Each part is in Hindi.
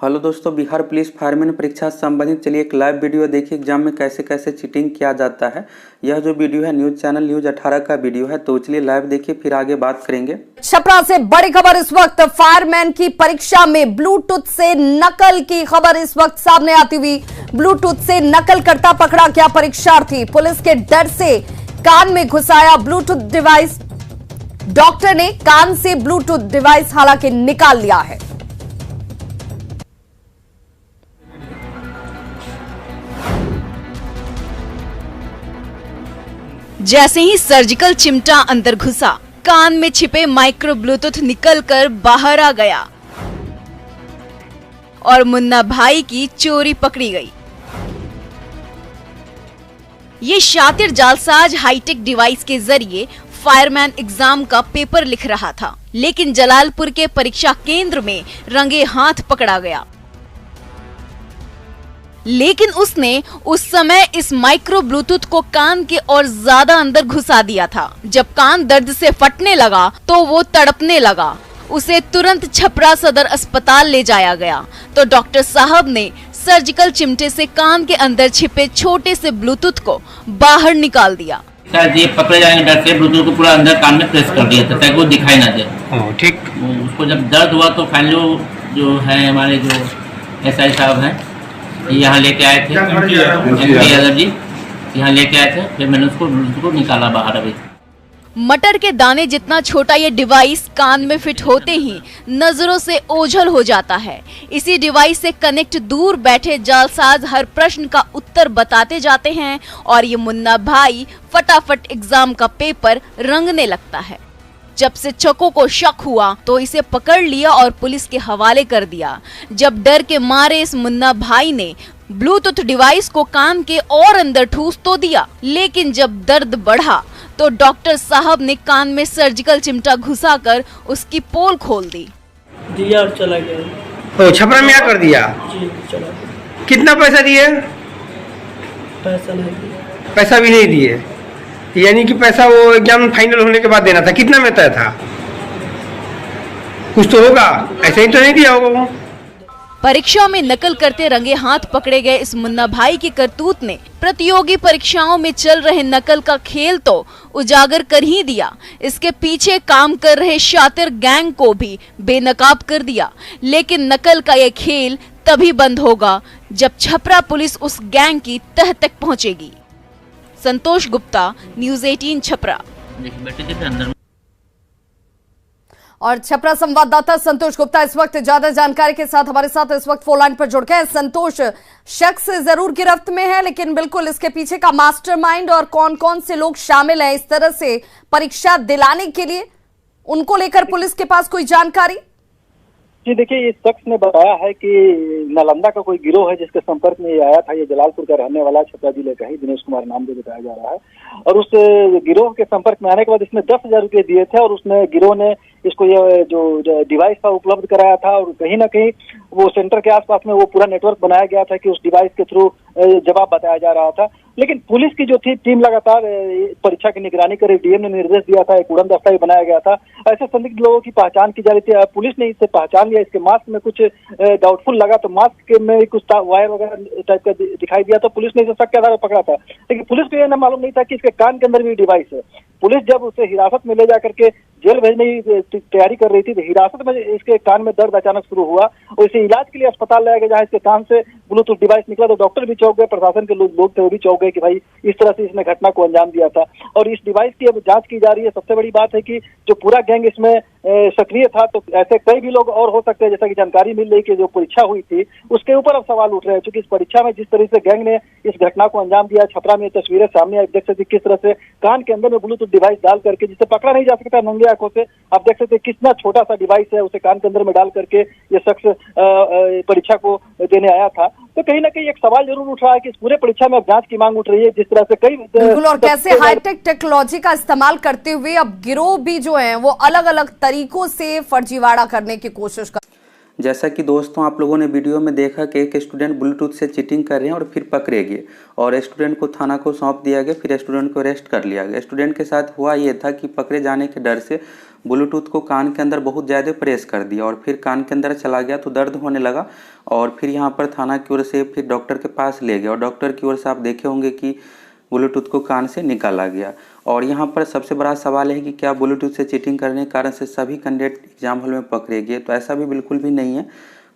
हेलो दोस्तों, बिहार पुलिस फायरमैन परीक्षा से संबंधित चलिए एक लाइव वीडियो देखिए एग्जाम में कैसे कैसे चीटिंग किया जाता है। यह जो वीडियो है न्यूज चैनल न्यूज 18 का वीडियो है, तो चलिए लाइव देखिए फिर आगे बात करेंगे। छपरा से बड़ी खबर इस वक्त फायरमैन की परीक्षा में ब्लूटूथ से नकल की खबर इस वक्त सामने आती हुई। ब्लूटूथ से नकल करता पकड़ा गया परीक्षार्थी, पुलिस के डर से कान में घुसाया ब्लूटूथ डिवाइस। डॉक्टर ने कान से ब्लूटूथ डिवाइस हालांकि निकाल लिया है। जैसे ही सर्जिकल चिमटा अंदर घुसा, कान में छिपे माइक्रो ब्लूटूथ निकलकर बाहर आ गया और मुन्ना भाई की चोरी पकड़ी गई। ये शातिर जालसाज हाईटेक डिवाइस के जरिए फायरमैन एग्जाम का पेपर लिख रहा था, लेकिन जलालपुर के परीक्षा केंद्र में रंगे हाथ पकड़ा गया। लेकिन उसने उस समय इस माइक्रो ब्लूटूथ को कान के और ज्यादा अंदर घुसा दिया था। जब कान दर्द से फटने लगा तो वो तड़पने लगा। उसे तुरंत छपरा सदर अस्पताल ले जाया गया तो डॉक्टर साहब ने सर्जिकल चिमटे से कान के अंदर छिपे छोटे से ब्लूटूथ को बाहर निकाल दिया। सर ये पकड़े जाने डर से ब्लूटूथ को पूरा अंदर कान में प्रेस कर दिया था ताकि वो दिखाई ना दे। ठीक। उसको जब दर्द हुआ तो फाइनली जो है हमारे जो SI साहब हैं यहाँ लेके आए थे, यादव जी यहाँ लेके आए थे, फिर मैंने उसको निकाला बाहर। अभी मटर के दाने जितना छोटा ये डिवाइस कान में फिट होते ही नजरों से ओझल हो जाता है। इसी डिवाइस से कनेक्ट दूर बैठे जालसाज हर प्रश्न का उत्तर बताते जाते हैं और ये मुन्ना भाई फटाफट एग्जाम का पेपर रंगने लगता है। जब से चको को शक हुआ तो इसे पकड़ लिया और पुलिस के हवाले कर दिया। जब डर के मारे इस मुन्ना भाई ने ब्लूटूथ डिवाइस को कान के और अंदर ठूस तो दिया, लेकिन जब दर्द बढ़ा तो डॉक्टर साहब ने कान में सर्जिकल चिमटा घुसाकर उसकी पोल खोल दी। दिया और चला गया। तो छपरा में क्या कर दिया? जी चला गया। कितना पैसा दिए? पैसा नहीं दिया। पैसा भी नहीं दिए, यानी कि पैसा वो एग्जाम फाइनल होने के बाद देना था। कितना में तय था? कुछ तो होगा, ऐसे ही तो नहीं दिया होगा वो। परीक्षा में नकल करते रंगे हाथ पकड़े गए इस मुन्ना भाई की करतूत ने प्रतियोगी परीक्षाओं में चल रहे नकल का खेल तो उजागर कर ही दिया। इसके पीछे काम कर रहे शातिर गैंग को भी बेनकाब कर दिया। लेकिन नकल का ये खेल तभी बंद होगा जब छपरा पुलिस उस गैंग की तह तक पहुंचेगी। संतोष गुप्ता, न्यूज़ 18 छपरा। और छपरा संवाददाता संतोष गुप्ता इस वक्त ज्यादा जानकारी के साथ हमारे साथ इस वक्त फोन लाइन पर जुड़ गए। संतोष, शख्स जरूर गिरफ्त में है, लेकिन बिल्कुल इसके पीछे का मास्टरमाइंड और कौन कौन से लोग शामिल हैं इस तरह से परीक्षा दिलाने के लिए, उनको लेकर पुलिस के पास कोई जानकारी? जी देखिए, इस शख्स ने बताया है कि नालंदा का कोई गिरोह है जिसके संपर्क में ये आया था। ये जलालपुर का रहने वाला छपरा जिले का ही दिनेश कुमार नाम से बताया जा रहा है। और उस गिरोह के संपर्क में आने के बाद इसने 10,000 रुपये दिए थे और उसने गिरोह ने इसको ये जो डिवाइस था उपलब्ध कराया था। और कहीं ना कहीं वो सेंटर के आसपास में वो पूरा नेटवर्क बनाया गया था कि उस डिवाइस के थ्रू जवाब बताया जा रहा था। लेकिन पुलिस की जो थी टीम लगातार परीक्षा की निगरानी कर रही। DM ने निर्देश दिया था, एक उड़न दस्ता भी बनाया गया था। ऐसे संदिग्ध लोगों की पहचान की जा रही थी। पुलिस ने इससे पहचान लिया, इसके मास्क में कुछ डाउटफुल लगा तो मास्क में कुछ वायर वगैरह टाइप का दिखाई दिया तो पुलिस ने इसे शक के आधार पर पकड़ा था। लेकिन पुलिस को यह मालूम नहीं था कि इसके कान के अंदर भी डिवाइस है। पुलिस जब उसे हिरासत में ले जाकर के जेल भेजने की तैयारी कर रही थी तो हिरासत में इसके कान में दर्द अचानक शुरू हुआ और इसे इलाज के लिए अस्पताल लाया गया, जहाँ इसके कान से ब्लूटूथ डिवाइस निकला तो डॉक्टर भी चौंक गए, प्रशासन के लोग थे वो भी चौंक गए कि भाई इस तरह से इसने घटना को अंजाम दिया था। और इस डिवाइस की अब जांच की जा रही है। सबसे बड़ी बात है कि जो पूरा गैंग इसमें सक्रिय था तो ऐसे कई भी लोग और हो सकते हैं, जैसा कि जानकारी मिल रही कि जो परीक्षा हुई थी उसके ऊपर अब सवाल उठ रहे हैं। क्योंकि इस परीक्षा में जिस तरह से गैंग ने इस घटना को अंजाम दिया, छपरा में तस्वीरें सामने आई, देख सकते किस तरह से कान के अंदर में ब्लूटूथ डिवाइस डाल करके, जिसे पकड़ा नहीं जा सकता नंगे आंखों से, आप देख सकते कितना छोटा सा डिवाइस है, उसे कान के अंदर में डाल करके ये शख्स परीक्षा को देने आया था। तो कहीं ना कहीं एक सवाल जरूर उठ रहा है कि इस पूरे परीक्षा में अब जांच की मांग उठ रही है, जिस तरह से कई बिल्कुल। और कैसे हाईटेक टेक्नोलॉजी का इस्तेमाल करते हुए अब गिरोह भी जो है वो अलग अलग तरीकों से फर्जीवाड़ा करने की कोशिश कर। जैसा कि दोस्तों आप लोगों ने वीडियो में देखा कि एक स्टूडेंट ब्लूटूथ से चीटिंग कर रहे हैं और फिर पकड़े गए और स्टूडेंट को थाना को सौंप दिया गया, फिर स्टूडेंट को अरेस्ट कर लिया गया। स्टूडेंट के साथ हुआ ये था कि पकड़े जाने के डर से ब्लूटूथ को कान के अंदर बहुत ज़्यादा प्रेस कर दिया और फिर कान के अंदर चला गया तो दर्द होने लगा और फिर यहाँ पर थाना की ओर से फिर डॉक्टर के पास ले गया और डॉक्टर की ओर से आप देखे होंगे कि ब्लूटूथ को कान से निकाला गया। और यहाँ पर सबसे बड़ा सवाल है कि क्या ब्लूटूथ से चीटिंग करने के कारण से सभी कैंडिडेट एग्जाम हॉल में पकड़े गए, तो ऐसा भी बिल्कुल भी नहीं है।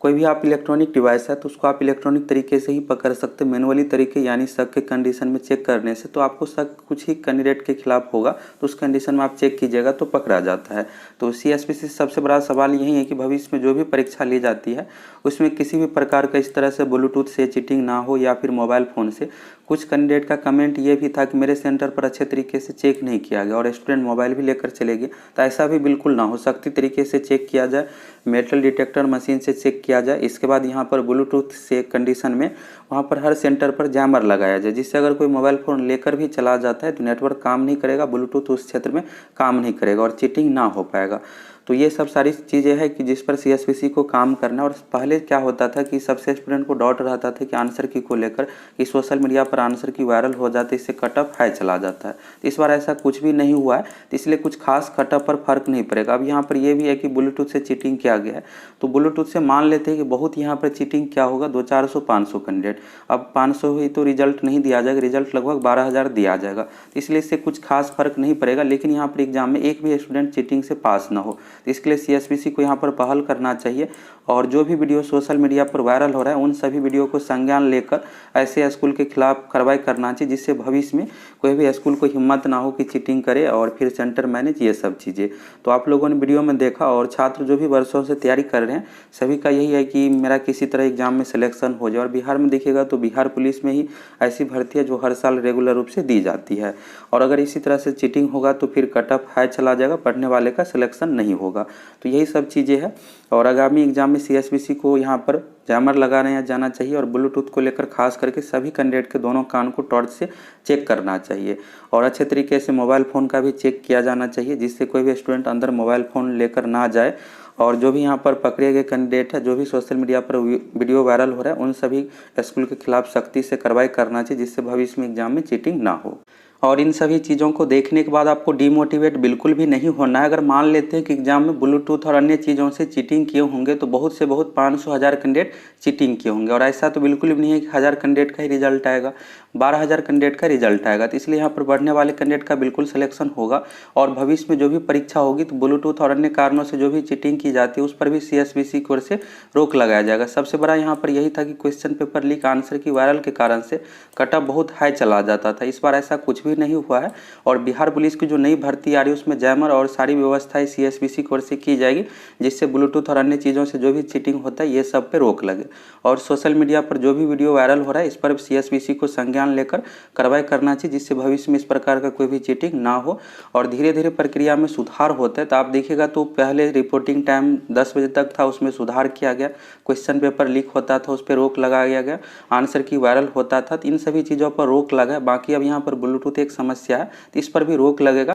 कोई भी आप इलेक्ट्रॉनिक डिवाइस है तो उसको आप इलेक्ट्रॉनिक तरीके से ही पकड़ सकते, मैनुअली तरीके यानी शक के कंडीशन में चेक करने से तो आपको शक कुछ ही कैंडिडेट के खिलाफ होगा तो उस कंडीशन में आप चेक कीजिएगा तो पकड़ा जाता है। तो CSPC से सबसे बड़ा सवाल यही है कि भविष्य में जो भी परीक्षा ली जाती है उसमें किसी भी प्रकार का इस तरह से ब्लूटूथ से चीटिंग ना हो या फिर मोबाइल फ़ोन से। कुछ कैंडिडेट का कमेंट ये भी था कि मेरे सेंटर पर अच्छे तरीके से चेक नहीं किया गया और स्टूडेंट मोबाइल भी लेकर चले गए, तो ऐसा भी बिल्कुल ना हो। सख्ती तरीके से चेक किया जाए, मेटल डिटेक्टर मशीन से चेक किया जाए। इसके बाद यहाँ पर ब्लूटूथ से कंडीशन में वहाँ पर हर सेंटर पर जैमर लगाया जाए, जिससे अगर कोई मोबाइल फ़ोन लेकर भी चला जाता है तो नेटवर्क काम नहीं करेगा, ब्लूटूथ उस क्षेत्र में काम नहीं करेगा और चीटिंग ना हो पाएगा। तो ये सब सारी चीज़ें हैं कि जिस पर CSPC को काम करना। और पहले क्या होता था कि सबसे स्टूडेंट को डाउट रहता था कि आंसर की को लेकर कि सोशल मीडिया पर आंसर की वायरल हो जाती है, इससे कट ऑफ हाई चला जाता है। तो इस बार ऐसा कुछ भी नहीं हुआ है, तो इसलिए कुछ खास कट ऑफ पर फर्क नहीं पड़ेगा। अब यहाँ पर यह भी है कि ब्लूटूथ से चीटिंग किया गया है तो ब्लूटूथ से मान लेते हैं कि बहुत यहाँ पर चीटिंग क्या होगा 200-400-500 कैंडिडेट। अब 500 ही तो रिजल्ट नहीं दिया जाएगा, रिजल्ट लगभग 12,000 दिया जाएगा, तो इसलिए इससे कुछ खास फर्क नहीं पड़ेगा। लेकिन यहाँ पर एग्जाम में एक भी स्टूडेंट चीटिंग से पास ना हो, तो इसके लिए CSPC को यहाँ पर पहल करना चाहिए और जो भी वीडियो सोशल मीडिया पर वायरल हो रहा है उन सभी वीडियो को संज्ञान लेकर ऐसे स्कूल के खिलाफ कार्रवाई करना चाहिए, जिससे भविष्य में कोई भी स्कूल को हिम्मत ना हो कि चीटिंग करे और फिर सेंटर मैनेज ये सब चीज़ें। तो आप लोगों ने वीडियो में देखा और छात्र जो भी वर्षों से तैयारी कर रहे हैं सभी का यही है कि मेरा किसी तरह एग्जाम में सिलेक्शन हो जाए। और बिहार में देखिएगा तो बिहार पुलिस में ही ऐसी भर्ती है जो हर साल रेगुलर रूप से दी जाती है और अगर इसी तरह से चीटिंग होगा तो फिर कट ऑफ हाई चला जाएगा, पढ़ने वाले का सिलेक्शन नहीं होगा। तो यही सब चीज़ें हैं और आगामी एग्जाम में CSPC को यहाँ पर जैमर लगाने जाना चाहिए और ब्लूटूथ को लेकर खास करके सभी कैंडिडेट के दोनों कान को टॉर्च से चेक करना चाहिए और अच्छे तरीके से मोबाइल फ़ोन का भी चेक किया जाना चाहिए, जिससे कोई भी स्टूडेंट अंदर मोबाइल फ़ोन लेकर ना जाए। और जो भी यहाँ पर पकड़े गए कैंडिडेट है, जो भी सोशल मीडिया पर वीडियो वायरल हो रहा है, उन सभी स्कूल के खिलाफ सख्ती से कार्रवाई करना चाहिए, जिससे भविष्य में एग्जाम में चीटिंग ना हो। और इन सभी चीज़ों को देखने के बाद आपको डिमोटिवेट बिल्कुल भी नहीं होना है। अगर मान लेते हैं कि एग्जाम में ब्लूटूथ और अन्य चीज़ों से चीटिंग किए होंगे तो बहुत से बहुत 500-1000 कैंडिडेट चीटिंग किए होंगे और ऐसा तो बिल्कुल भी नहीं है कि 1000 कैंडिडेट का ही रिजल्ट आएगा, 12,000 कैंडिडेट का रिजल्ट आएगा। तो इसलिए यहाँ पर बढ़ने वाले कैंडिडेट का बिल्कुल सिलेक्शन होगा और भविष्य में जो भी परीक्षा होगी तो ब्लूटूथ और अन्य कारणों से जो भी चीटिंग की जाती है उस पर भी CSPC की ओर से रोक लगाया जाएगा। सबसे बड़ा यहाँ पर यही था कि क्वेश्चन पेपर लीक आंसर की वायरल के कारण से कट ऑफ बहुत हाई चला जाता था। इस बार ऐसा कुछ भी नहीं हुआ है और बिहार पुलिस की जो नई भर्ती आ रही है उसमें जैमर और सारी व्यवस्थाएं CSPC की ओर से की जाएगी, जिससे ब्लूटूथ और अन्य चीज़ों से जो भी चीटिंग होता है ये सब पे रोक लगे। और सोशल मीडिया पर जो भी वीडियो वायरल हो रहा है इस पर CSPC को संज्ञान लेकर कार्रवाई करना चाहिए, जिससे भविष्य में इस प्रकार का कोई भी चीटिंग ना हो और धीरे धीरे प्रक्रिया में सुधार होता है। तो आप देखिएगा तो पहले रिपोर्टिंग टाइम 10 बजे तक था, उसमें सुधार किया गया, क्वेश्चन पेपर लीक होता था उस पर रोक लगाया गया, आंसर की वायरल होता था, तो इन सभी चीज़ों पर रोक लगा। बाकी अब यहाँ पर ब्लूटूथ एक समस्या है तो इस पर भी रोक लगेगा।